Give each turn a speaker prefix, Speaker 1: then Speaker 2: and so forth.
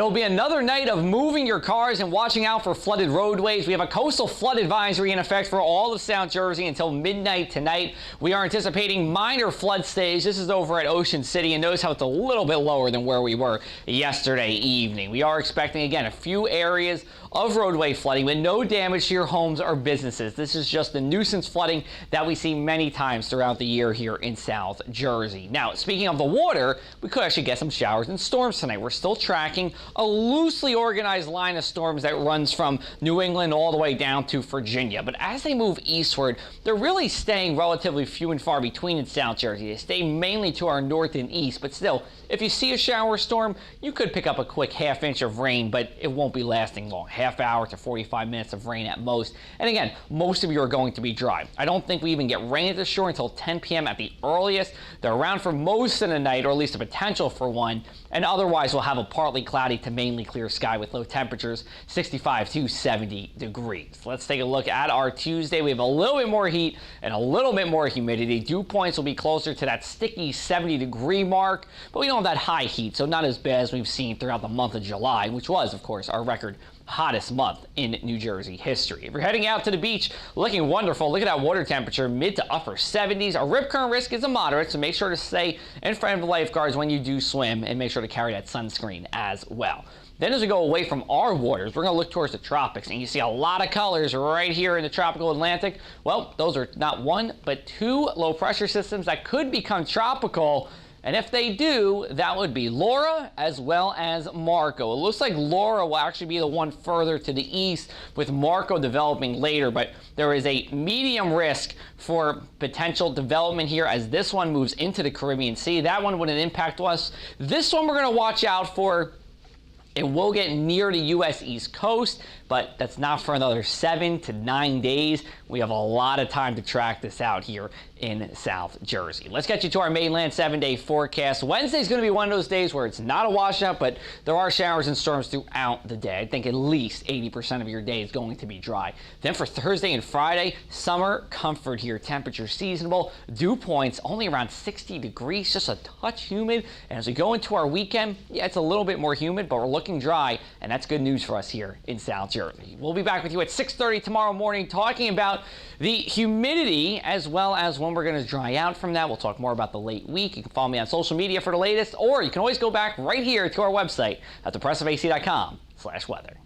Speaker 1: It'll be another night of moving your cars and watching out for flooded roadways. We have a coastal flood advisory in effect for all of South Jersey until midnight tonight. We are anticipating minor flood stage. This is over at Ocean City, and notice how it's a little bit lower than where we were yesterday evening. We are expecting, again, a few areas of roadway flooding, but no damage to your homes or businesses. This is just the nuisance flooding that we see many times throughout the year here in South Jersey. Now, speaking of the water, we could actually get some showers and storms tonight. We're still tracking a loosely organized line of storms that runs from New England all the way down to Virginia. But as they move eastward, they're really staying relatively few and far between in South Jersey. They stay mainly to our north and east, but still, if you see a shower storm, you could pick up a quick half-inch of rain, but it won't be lasting long. Half hour to 45 minutes of rain at most. And again, most of you are going to be dry. I don't think we even get rain at the shore until 10 p.m. at the earliest. They're around for most of the night, or at least a potential for one. And otherwise, we'll have a partly cloudy to mainly clear sky with low temperatures, 65 to 70 degrees. Let's take a look at our Tuesday. We have a little bit more heat and a little bit more humidity. Dew points will be closer to that sticky 70-degree mark, but we don't have that high heat, so not as bad as we've seen throughout the month of July, which was, of course, our record hottest month in New Jersey history. If you're heading out to the beach, looking wonderful. Look at that water temperature, mid to upper 70s. Our rip current risk is a moderate, so make sure to stay in front of the lifeguards when you do swim, and make sure to carry that sunscreen as well. Then as we go away from our waters, we're going to look towards the tropics, and you see a lot of colors right here in the tropical Atlantic. Well, those are not one, but two low pressure systems that could become tropical. And if they do, that would be Laura as well as Marco. It looks like Laura will actually be the one further to the east, with Marco developing later, but there is a medium risk for potential development here as this one moves into the Caribbean Sea. That one wouldn't impact us. This one we're going to watch out for. It will get near the U.S. East Coast, but that's not for another 7 to 9 days. We have a lot of time to track this out here in South Jersey. Let's get you to our mainland 7-day forecast. Wednesday is going to be one of those days where it's not a washout, but there are showers and storms throughout the day. I think at least 80% of your day is going to be dry. Then for Thursday and Friday, summer comfort here. Temperature seasonable. Dew points only around 60 degrees, just a touch humid. And as we go into our weekend, yeah, it's a little bit more humid, but we're looking dry, and that's good news for us here in South Jersey. We'll be back with you at 6:30 tomorrow morning talking about the humidity as well as when we're going to dry out from that. We'll talk more about the late week. You can follow me on social media for the latest, or you can always go back right here to our website at thepressofac.com/weather.